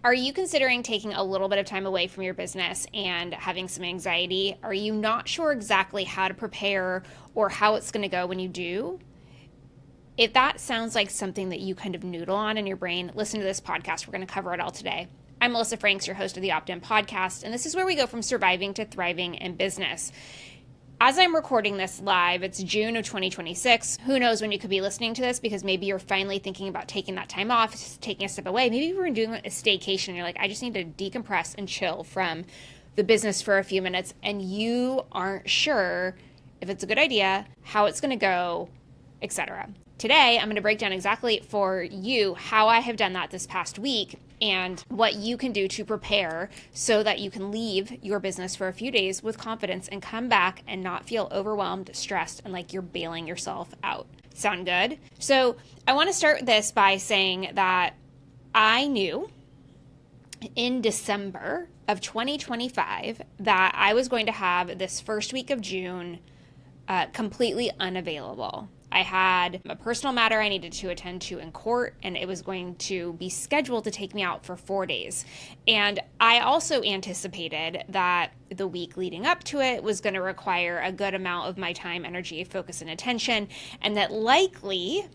Are you considering taking a little bit of time away from your business and having some anxiety? Are you not sure exactly how to prepare or how it's going to go when you do? If that sounds like something that you kind of noodle on in your brain, listen to this podcast. We're going to cover it all today. I'm Melissa Franks, your host of the Optin Podcast, and this is where we go from surviving to thriving in business. As I'm recording this live, it's June of 2026. Who knows when you could be listening to this, because maybe you're finally thinking about taking that time off, taking a step away. Maybe you were doing a staycation and you're like, I just need to decompress and chill from the business for a few minutes, and you aren't sure if it's a good idea, how it's going to go, etc. Today, I'm going to break down exactly for you how I have done that this past week and what you can do to prepare so that you can leave your business for a few days with confidence and come back and not feel overwhelmed, stressed, and like you're bailing yourself out. Sound good? So I want to start this by saying that I knew in December of 2025 that I was going to have this first week of June completely unavailable. I had a personal matter I needed to attend to in court, and it was going to be scheduled to take me out for 4 days. And I also anticipated that the week leading up to it was going to require a good amount of my time, energy, focus, and attention, and that likely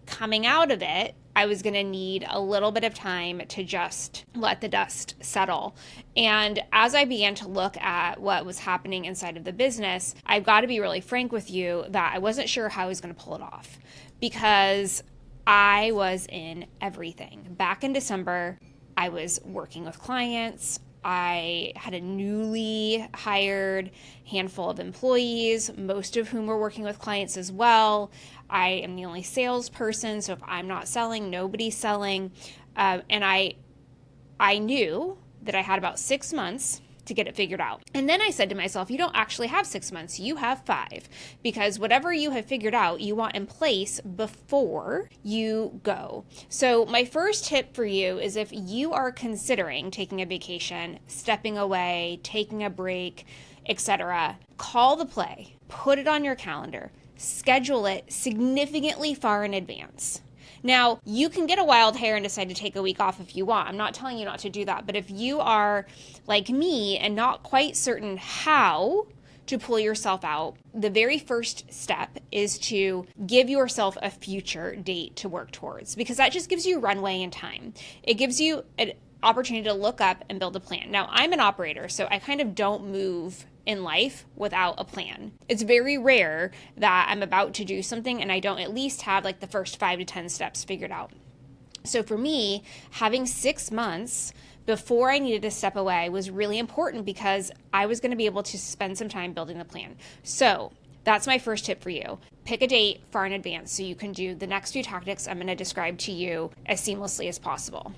coming out of it, I was going to need a little bit of time to just let the dust settle. And as I began to look at what was happening inside of the business, I've got to be really frank with you that I wasn't sure how I was going to pull it off, because I was in everything. Back in December, I was working with clients. I had a newly hired handful of employees, most of whom were working with clients as well. I am the only salesperson, so if I'm not selling, nobody's selling. And I knew that I had about 6 months to get it figured out. And then I said to myself, you don't actually have 6 months, you have 5, because whatever you have figured out, you want in place before you go. So my first tip for you is, if you are considering taking a vacation, stepping away, taking a break, etc., call the play, put it on your calendar, schedule it significantly far in advance. Now, you can get a wild hair and decide to take a week off if you want. I'm not telling you not to do that. But if you are like me and not quite certain how to pull yourself out, the very first step is to give yourself a future date to work towards, because that just gives you runway and time. It gives you an opportunity to look up and build a plan. Now, I'm an operator, so I kind of don't move in life without a plan. It's very rare that I'm about to do something and I don't at least have like the first 5 to 10 steps figured out. So for me, having 6 months before I needed to step away was really important, because I was going to be able to spend some time building the plan. So that's my first tip for you. Pick a date far in advance so you can do the next few tactics I'm going to describe to you as seamlessly as possible.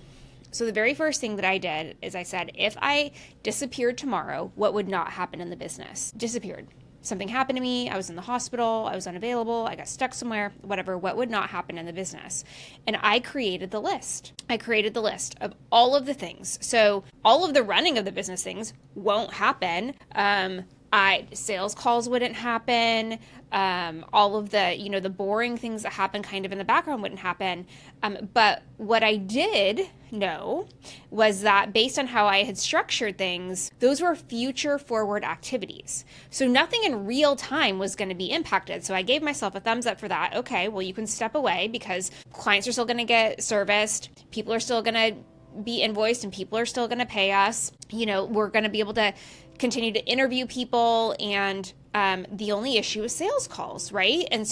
So the very first thing that I did is I said, if I disappeared tomorrow, what would not happen in the business? Disappeared. Something happened to me. I was in the hospital. I was unavailable. I got stuck somewhere, whatever. What would not happen in the business? And I created the list. I created the list of all of the things. So all of the running of the business things won't happen. Sales calls wouldn't happen. All of the, the boring things that happen kind of in the background wouldn't happen. But what I did know was that based on how I had structured things, those were future forward activities. So nothing in real time was going to be impacted. So I gave myself a thumbs up for that. Okay, well, you can step away because clients are still going to get serviced. People are still going to be invoiced and people are still going to pay us. We're going to be able to continue to interview people, and the only issue is sales calls, right? And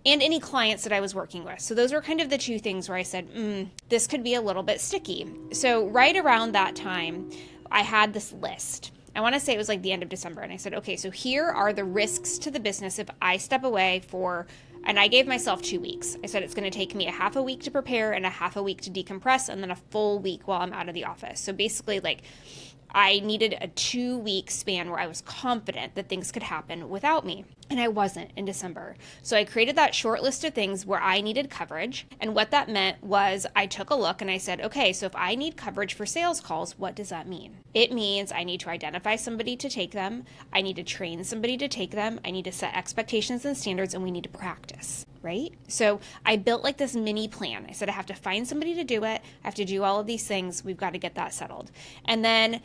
any clients that I was working with. So those were kind of the two things where I said, this could be a little bit sticky. So right around that time, I had this list. I want to say it was like the end of December. And I said, okay, so here are the risks to the business if I step away and I gave myself 2 weeks. I said it's going to take me a half a week to prepare and a half a week to decompress, and then a full week while I'm out of the office. So basically, I needed a 2-week span where I was confident that things could happen without me. And I wasn't in December. So I created that short list of things where I needed coverage. And what that meant was I took a look and I said, okay, so if I need coverage for sales calls, what does that mean? It means I need to identify somebody to take them. I need to train somebody to take them. I need to set expectations and standards, and we need to practice. right? So I built like this mini plan. I said, I have to find somebody to do it. I have to do all of these things. We've got to get that settled. And then,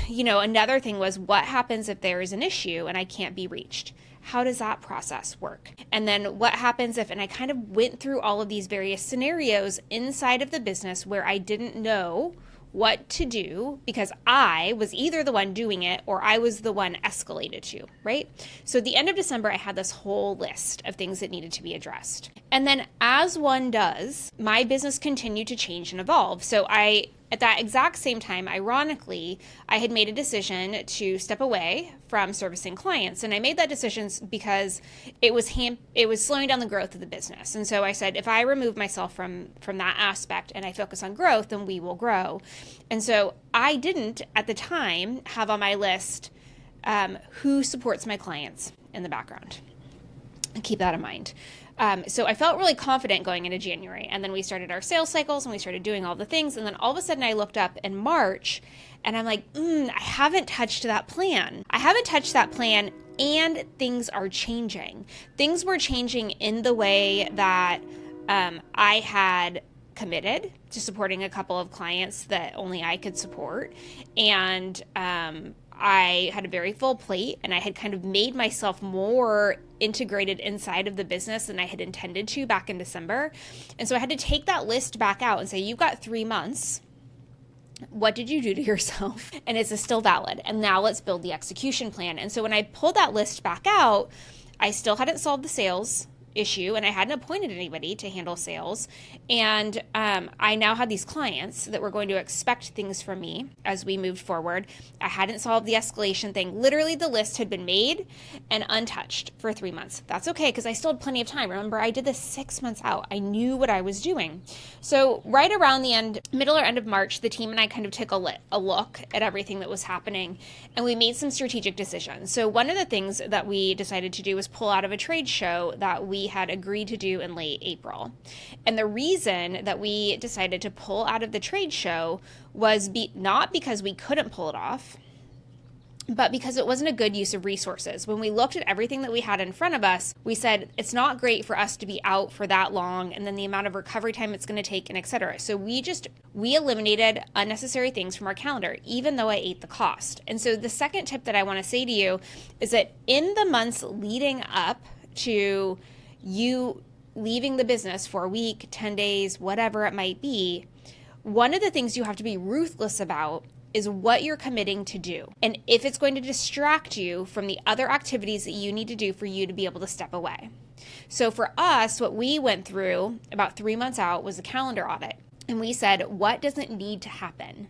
another thing was, what happens if there is an issue and I can't be reached? How does that process work? And then what happens if, and I kind of went through all of these various scenarios inside of the business where I didn't know what to do because I was either the one doing it or I was the one escalated to, right? So at the end of December, I had this whole list of things that needed to be addressed. And then as one does, my business continued to change and evolve. So at that exact same time, ironically, I had made a decision to step away from servicing clients. And I made that decision because it was slowing down the growth of the business. And so I said, if I remove myself from that aspect and I focus on growth, then we will grow. And so I didn't, at the time, have on my list who supports my clients in the background. And keep that in mind. So I felt really confident going into January, and then we started our sales cycles and we started doing all the things. And then all of a sudden I looked up in March and I'm like, I haven't touched that plan. And things are changing. Things were changing in the way that I had committed to supporting a couple of clients that only I could support. And I had a very full plate, and I had kind of made myself more integrated inside of the business than I had intended to back in December. And so I had to take that list back out and say, you've got 3 months. What did you do to yourself? And is this still valid? And now let's build the execution plan. And so when I pulled that list back out, I still hadn't solved the sales issue, and I hadn't appointed anybody to handle sales. And I now had these clients that were going to expect things from me as we moved forward. I hadn't solved the escalation thing. Literally, the list had been made and untouched for 3 months. That's okay, because I still had plenty of time. Remember, I did this 6 months out. I knew what I was doing. So right around the middle or end of March, the team and I kind of took a look at everything that was happening, and we made some strategic decisions. So one of the things that we decided to do was pull out of a trade show that we had agreed to do in late April. And the reason that we decided to pull out of the trade show was not because we couldn't pull it off, but because it wasn't a good use of resources. When we looked at everything that we had in front of us, we said, it's not great for us to be out for that long, and then the amount of recovery time it's going to take, and et cetera. So we eliminated unnecessary things from our calendar, even though I ate the cost. And so the second tip that I want to say to you is that in the months leading up to you leaving the business for a week, 10 days, whatever it might be, one of the things you have to be ruthless about is what you're committing to do. And if it's going to distract you from the other activities that you need to do for you to be able to step away. So for us, what we went through about 3 months out was a calendar audit. And we said, what doesn't need to happen?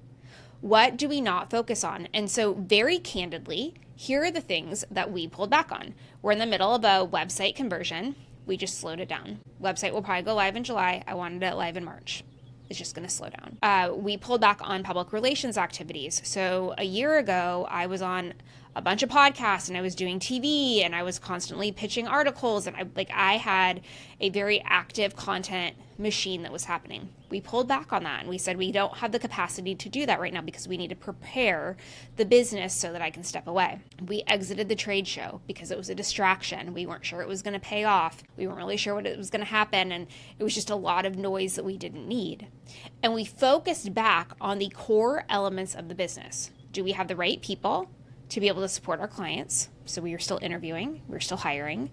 What do we not focus on? And so very candidly, here are the things that we pulled back on. We're in the middle of a website conversion. We just slowed it down. Website will probably go live in July. I wanted it live in March. It's just going to slow down. We pulled back on public relations activities. So a year ago, I was on a bunch of podcasts and I was doing TV and I was constantly pitching articles, and I had a very active content machine that was happening. We pulled back on that and we said we don't have the capacity to do that right now because we need to prepare the business so that I can step away. We exited the trade show because it was a distraction. We weren't sure it was going to pay off. We weren't really sure what it was going to happen, and it was just a lot of noise that we didn't need. And we focused back on the core elements of the business. Do we have the right people to be able to support our clients? So we are still interviewing, we're still hiring.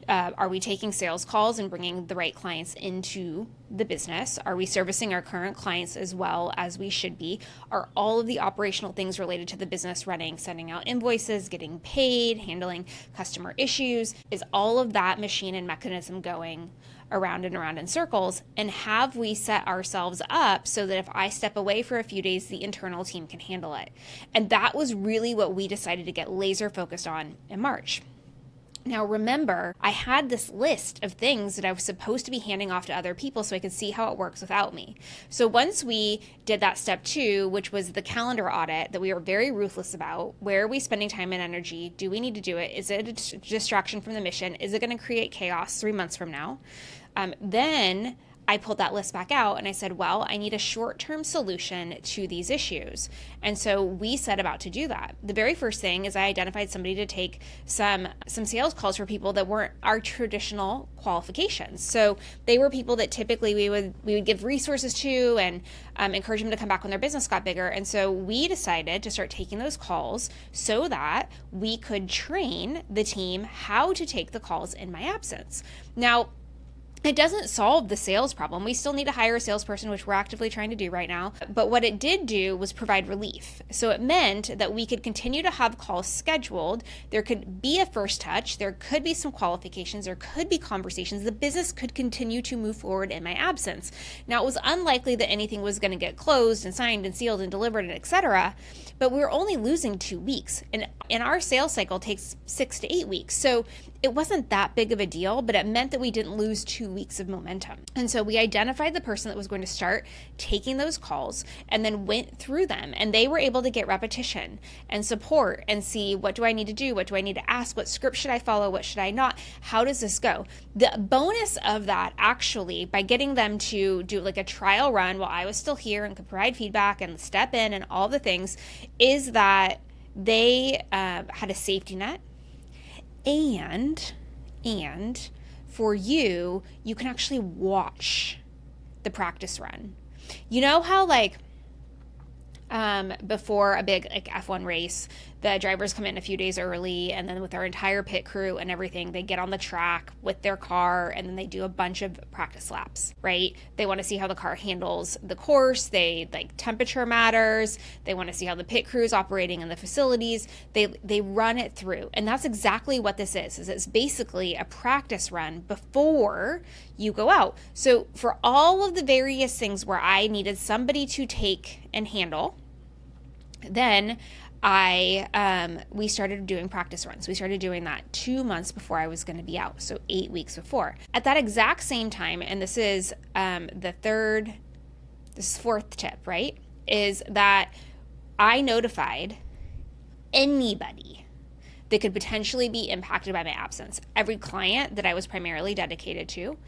Are we taking sales calls and bringing the right clients into the business? Are we servicing our current clients as well as we should be? Are all of the operational things related to the business running, sending out invoices, getting paid, handling customer issues? Is all of that machine and mechanism going around and around in circles? And have we set ourselves up so that if I step away for a few days, the internal team can handle it? And that was really what we decided to get laser focused on in March. Now remember, I had this list of things that I was supposed to be handing off to other people so I could see how it works without me. So once we did that step 2, which was the calendar audit that we were very ruthless about, where are we spending time and energy? Do we need to do it? Is it a distraction from the mission? Is it going to create chaos 3 months from now? Then I pulled that list back out and I said, well, I need a short-term solution to these issues. And so we set about to do that. The very first thing is I identified somebody to take some sales calls for people that weren't our traditional qualifications. So they were people that typically we would give resources to and encourage them to come back when their business got bigger. And so we decided to start taking those calls so that we could train the team how to take the calls in my absence. Now, it doesn't solve the sales problem. We still need to hire a salesperson, which we're actively trying to do right now. But what it did do was provide relief. So it meant that we could continue to have calls scheduled. There could be a first touch. There could be some qualifications. There could be conversations. The business could continue to move forward in my absence. Now, it was unlikely that anything was going to get closed and signed and sealed and delivered and etc. But we were only losing 2 weeks. And our sales cycle takes 6 to 8 weeks. So it wasn't that big of a deal, but it meant that we didn't lose 2 weeks of momentum. And so we identified the person that was going to start taking those calls and then went through them. And they were able to get repetition and support and see, what do I need to do? What do I need to ask? What script should I follow? What should I not? How does this go? The bonus of that, actually, by getting them to do like a trial run while I was still here and could provide feedback and step in and all the things, is that they had a safety net. And for you can actually watch the practice run. You know how before a big F1 race, the drivers come in a few days early, and then with our entire pit crew and everything, they get on the track with their car, and then they do a bunch of practice laps, right? They want to see how the car handles the course. Temperature matters. They want to see how the pit crew is operating in the facilities. They run it through. And that's exactly what this is it's basically a practice run before you go out. So for all of the various things where I needed somebody to take and handle, then we started doing practice runs. We started doing that 2 months before I was going to be out, so 8 weeks before. At that exact same time, and this is fourth tip, right, is that I notified anybody that could potentially be impacted by my absence. Every client that I was primarily dedicated to,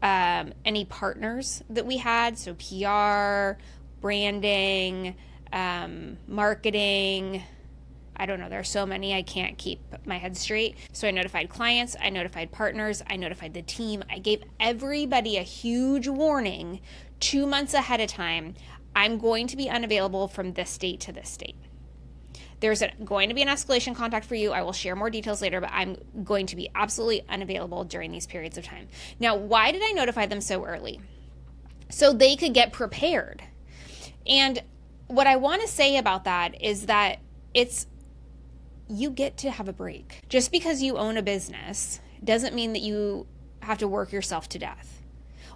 any partners that we had, so PR, branding, marketing, I don't know, there are so many, I can't keep my head straight. So I notified clients, I notified partners, I notified the team. I gave everybody a huge warning 2 months ahead of time. I'm going to be unavailable from this date to this date. There's going to be an escalation contact for you. I will share more details later, but I'm going to be absolutely unavailable during these periods of time. Now, why did I notify them so early? So they could get prepared. And what I want to say about that is that you get to have a break. Just because you own a business doesn't mean that you have to work yourself to death.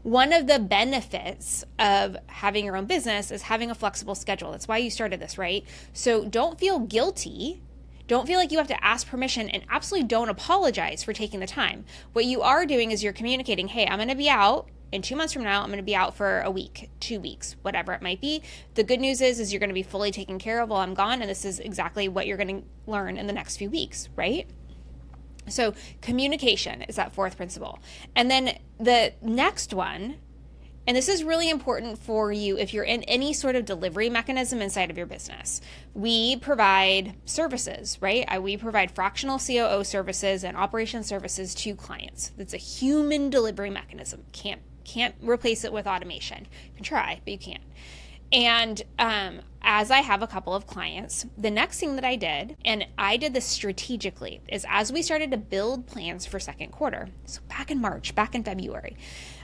One of the benefits of having your own business is having a flexible schedule. That's why you started this, right? So don't feel guilty. Don't feel like you have to ask permission, and absolutely don't apologize for taking the time. What you are doing is you're communicating, hey, I'm going to be out. In 2 months from now, I'm going to be out for a week, 2 weeks, whatever it might be. The good news is you're going to be fully taken care of while I'm gone, and this is exactly what you're going to learn in the next few weeks, right? So communication is that fourth principle. And then the next one, and this is really important for you if you're in any sort of delivery mechanism inside of your business. We provide services, right? We provide fractional COO services and operation services to clients. That's a human delivery mechanism. Can't replace it with automation. You can try, but you can't. And as I have a couple of clients, the next thing that I did, and I did this strategically, is as we started to build plans for second quarter, so back in March, back in February,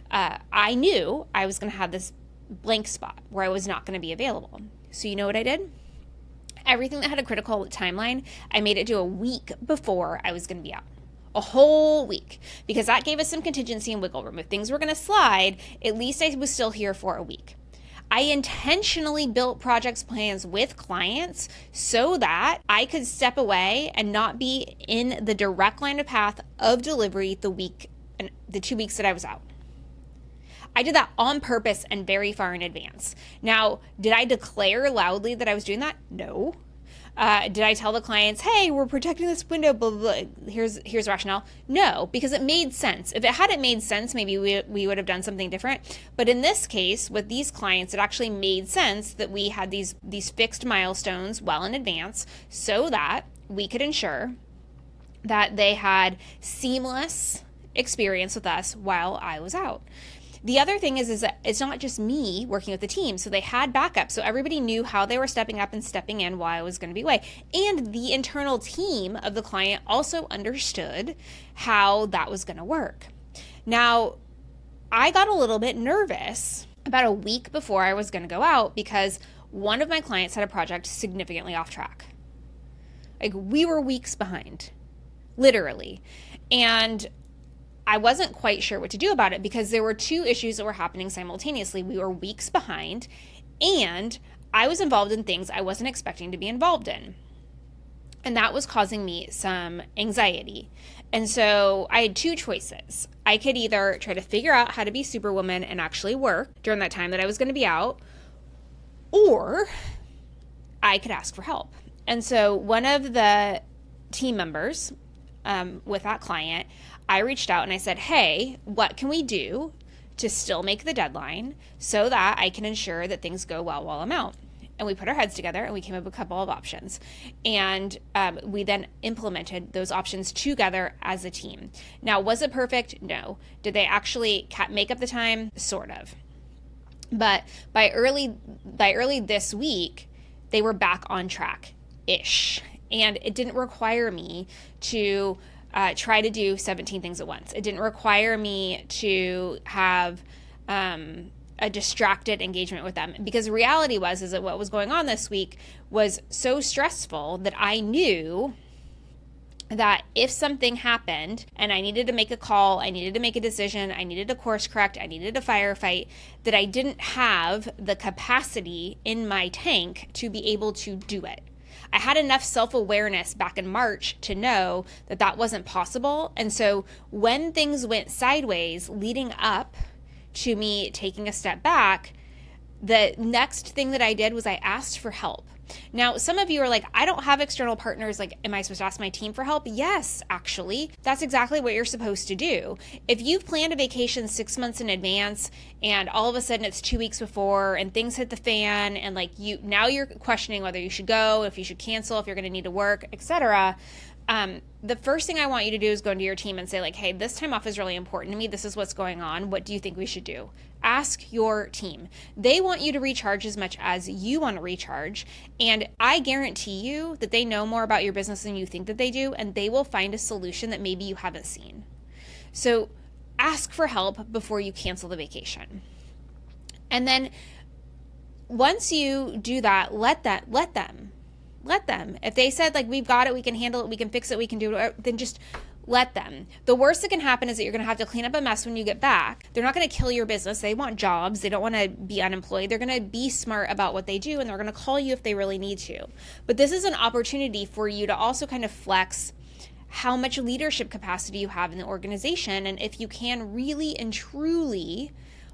I knew I was going to have this blank spot where I was not going to be available. So you know what I did? Everything that had a critical timeline, I made it do a week before I was going to be out. A whole week, because that gave us some contingency and wiggle room. If things were going to slide, at least I was still here for a week. I intentionally built projects plans with clients so that I could step away and not be in the direct line of path of delivery the 2 weeks that I was out. I did that on purpose and very far in advance. Now, did I declare loudly that I was doing that? No. Did I tell the clients, hey, we're protecting this window, blah, blah, blah. Here's rationale? No, because it made sense. If it hadn't made sense, maybe we would have done something different. But in this case, with these clients, it actually made sense that we had these fixed milestones well in advance so that we could ensure that they had seamless experience with us while I was out. The other thing is that it's not just me working with the team. So they had backup. So everybody knew how they were stepping up and stepping in while I was going to be away. And the internal team of the client also understood how that was going to work. Now, I got a little bit nervous about a week before I was going to go out because one of my clients had a project significantly off track. Like, we were weeks behind, literally. And I wasn't quite sure what to do about it because there were two issues that were happening simultaneously. We were weeks behind, and I was involved in things I wasn't expecting to be involved in. And that was causing me some anxiety. And so I had two choices. I could either try to figure out how to be Superwoman and actually work during that time that I was going to be out, or I could ask for help. And so one of the team members with that client, I reached out and I said, hey, what can we do to still make the deadline so that I can ensure that things go well while I'm out? And we put our heads together and we came up with a couple of options. And we then implemented those options together as a team. Now, was it perfect? No. Did they actually make up the time? Sort of. But by early this week, they were back on track-ish. And it didn't require me to try to do 17 things at once. It didn't require me to have a distracted engagement with them, because the reality is that what was going on this week was so stressful that I knew that if something happened and I needed to make a call, I needed to make a decision, I needed to course correct, I needed to firefight, that I didn't have the capacity in my tank to be able to do it. I had enough self-awareness back in March to know that that wasn't possible. And so when things went sideways leading up to me taking a step back, the next thing that I did was I asked for help. Now, some of you are like, I don't have external partners. Like, am I supposed to ask my team for help? Yes, actually. That's exactly what you're supposed to do. If you've planned a vacation 6 months in advance and all of a sudden it's 2 weeks before and things hit the fan and like now you're questioning whether you should go, if you should cancel, if you're going to need to work, etc. The first thing I want you to do is go into your team and say like, hey, this time off is really important to me. This is what's going on. What do you think we should do? Ask your team. They want you to recharge as much as you want to recharge. And I guarantee you that they know more about your business than you think that they do, and they will find a solution that maybe you haven't seen. So ask for help before you cancel the vacation. And then once you do that, let them. If they said like, we've got it, we can handle it, we can fix it, we can do it, then just let them. The worst that can happen is that you're going to have to clean up a mess when you get back. They're not going to kill your business. They want jobs. They don't want to be unemployed. They're going to be smart about what they do, and they're going to call you if they really need to. But this is an opportunity for you to also kind of flex how much leadership capacity you have in the organization, and if you can really and truly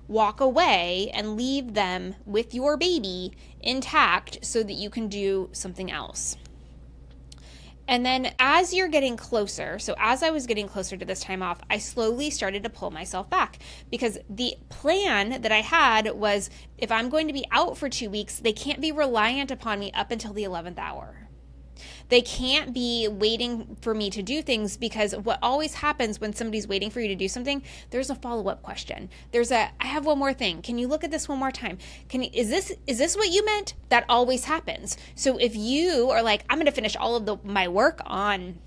walk away and leave them with your baby intact so that you can do something else. And then as you're getting closer, so as I was getting closer to this time off, I slowly started to pull myself back, because the plan that I had was if I'm going to be out for 2 weeks, they can't be reliant upon me up until the 11th hour. They can't be waiting for me to do things, because what always happens when somebody's waiting for you to do something, there's a follow-up question. I have one more thing. Can you look at this one more time? Is this what you meant? That always happens. So if you are like, I'm going to finish all of my work on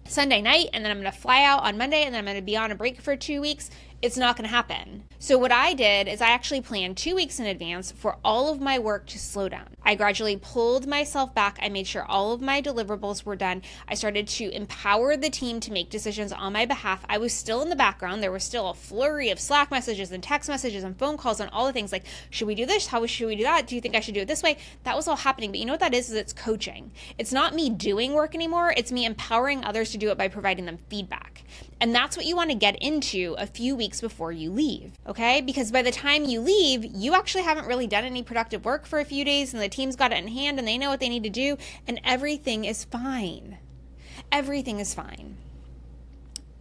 Sunday night, and then I'm going to fly out on Monday, and then I'm going to be on a break for 2 weeks, it's not going to happen. So what I did is I actually planned 2 weeks in advance for all of my work to slow down. I gradually pulled myself back. I made sure all of my deliverables were done. I started to empower the team to make decisions on my behalf. I was still in the background. There was still a flurry of Slack messages and text messages and phone calls and all the things like, should we do this? How should we do that? Do you think I should do it this way? That was all happening. But you know what that is it's coaching. It's not me doing work anymore. It's me empowering others to do it by providing them feedback. And that's what you want to get into a few weeks before you leave, okay? Because by the time you leave, you actually haven't really done any productive work for a few days, and the team's got it in hand and they know what they need to do, and everything is fine. Everything is fine.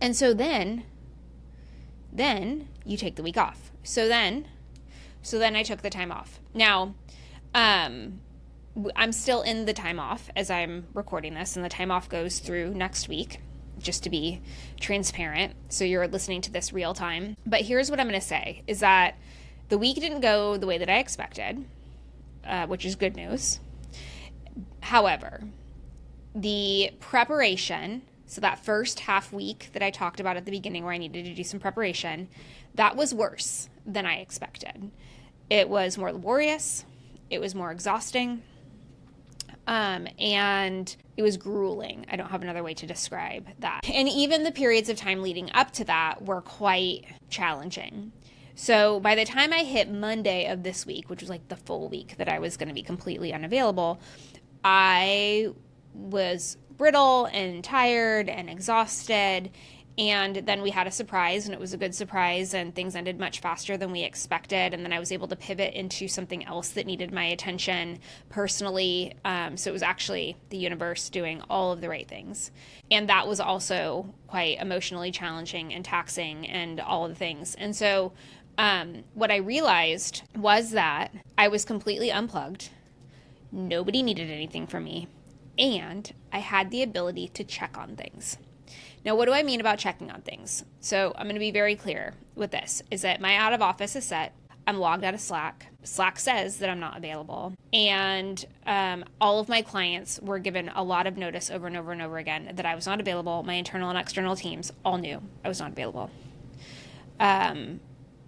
And so then you take the week off. So then I took the time off. Now, I'm still in the time off as I'm recording this, and the time off goes through next week, just to be transparent. So you're listening to this real time. But here's what I'm going to say is that the week didn't go the way that I expected, which is good news. However, the preparation, so that first half week that I talked about at the beginning where I needed to do some preparation, that was worse than I expected. It was more laborious. It was more exhausting. And it was grueling. I don't have another way to describe that. And even the periods of time leading up to that were quite challenging. So by the time I hit Monday of this week, which was like the full week that I was going to be completely unavailable, I was brittle and tired and exhausted. And then we had a surprise, and it was a good surprise, and things ended much faster than we expected. And then I was able to pivot into something else that needed my attention personally. So it was actually the universe doing all of the right things. And that was also quite emotionally challenging and taxing and all of the things. And so what I realized was that I was completely unplugged. Nobody needed anything from me. And I had the ability to check on things. Now, what do I mean about checking on things? So I'm going to be very clear with this, is that my out of office is set. I'm logged out of Slack. Slack says that I'm not available. And all of my clients were given a lot of notice over and over and over again that I was not available. My internal and external teams all knew I was not available. And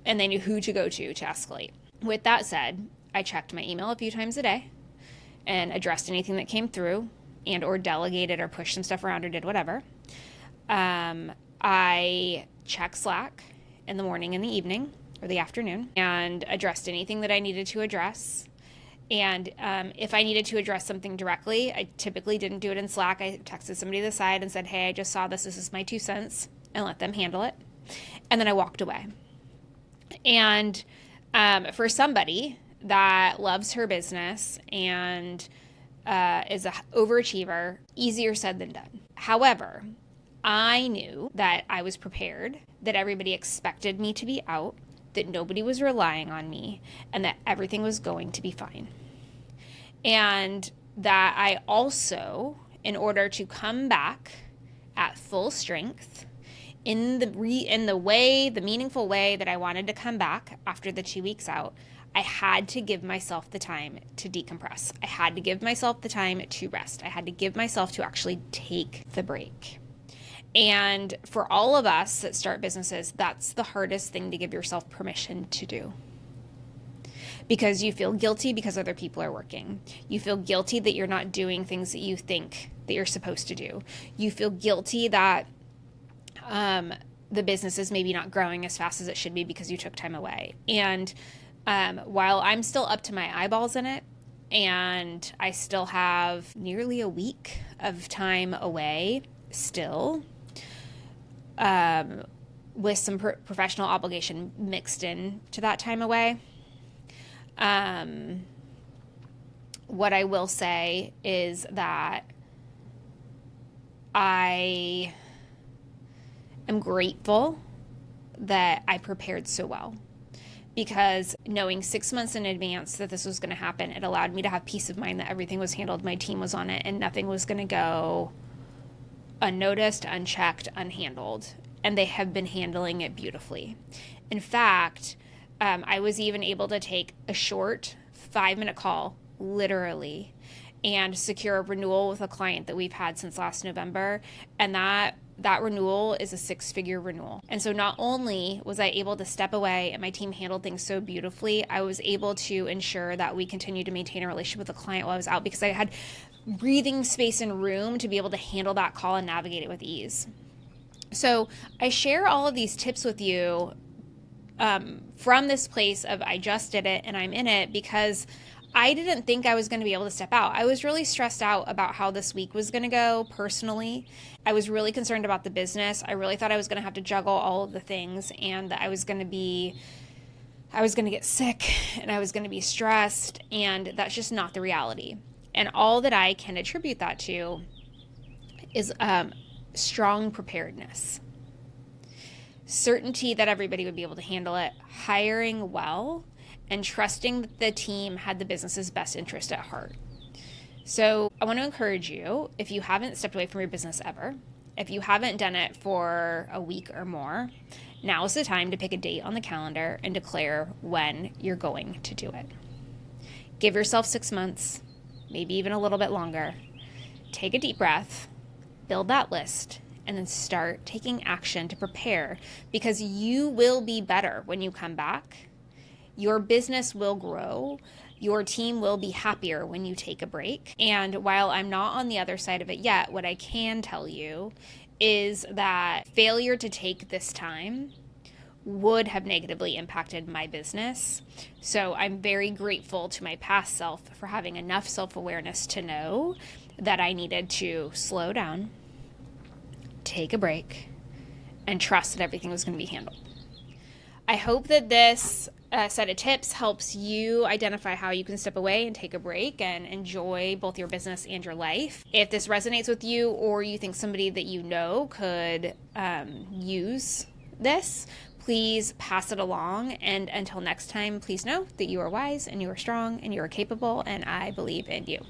they knew who to go to escalate. With that said, I checked my email a few times a day and addressed anything that came through and or delegated or pushed some stuff around or did whatever. I checked Slack in the morning and the evening or the afternoon and addressed anything that I needed to address. And if I needed to address something directly, I typically didn't do it in Slack. I texted somebody to the side and said, hey, I just saw this. This is my 2 cents, and let them handle it. And then I walked away. And for somebody that loves her business and is an overachiever, easier said than done. However, I knew that I was prepared, that everybody expected me to be out, that nobody was relying on me, and that everything was going to be fine. And that I also, in order to come back at full strength, in the meaningful way that I wanted to come back after the 2 weeks out, I had to give myself the time to decompress. I had to give myself the time to rest. I had to give myself to actually take the break. And for all of us that start businesses, that's the hardest thing to give yourself permission to do. Because you feel guilty because other people are working. You feel guilty that you're not doing things that you think that you're supposed to do. You feel guilty that the business is maybe not growing as fast as it should be because you took time away. And while I'm still up to my eyeballs in it, and I still have nearly a week of time away still, with some professional obligation mixed in to that time away. What I will say is that I am grateful that I prepared so well, because knowing 6 months in advance that this was going to happen, it allowed me to have peace of mind that everything was handled, my team was on it, and nothing was going to go unnoticed, unchecked, unhandled. And they have been handling it beautifully. In fact, I was even able to take a short 5-minute call, literally, and secure a renewal with a client that we've had since last November. And that renewal is a 6-figure renewal. And so not only was I able to step away and my team handled things so beautifully, I was able to ensure that we continued to maintain a relationship with the client while I was out, because I had breathing space and room to be able to handle that call and navigate it with ease. So I share all of these tips with you from this place of I just did it and I'm in it, because I didn't think I was going to be able to step out. I was really stressed out about how this week was going to go personally. I was really concerned about the business. I really thought I was going to have to juggle all of the things, and that I was going to get sick, and I was going to be stressed, and that's just not the reality. And all that I can attribute that to is strong preparedness. Certainty that everybody would be able to handle it, hiring well, and trusting that the team had the business's best interest at heart. So I want to encourage you, if you haven't stepped away from your business ever, if you haven't done it for a week or more, now is the time to pick a date on the calendar and declare when you're going to do it. Give yourself 6 months, maybe even a little bit longer. Take a deep breath, build that list, and then start taking action to prepare, because you will be better when you come back. Your business will grow. Your team will be happier when you take a break. And while I'm not on the other side of it yet, what I can tell you is that failure to take this time would have negatively impacted my business. So I'm very grateful to my past self for having enough self-awareness to know that I needed to slow down, take a break, and trust that everything was going to be handled. I hope that this set of tips helps you identify how you can step away and take a break and enjoy both your business and your life. If this resonates with you, or you think somebody that you know could use this, please pass it along. And until next time, please know that you are wise and you are strong and you are capable, and I believe in you.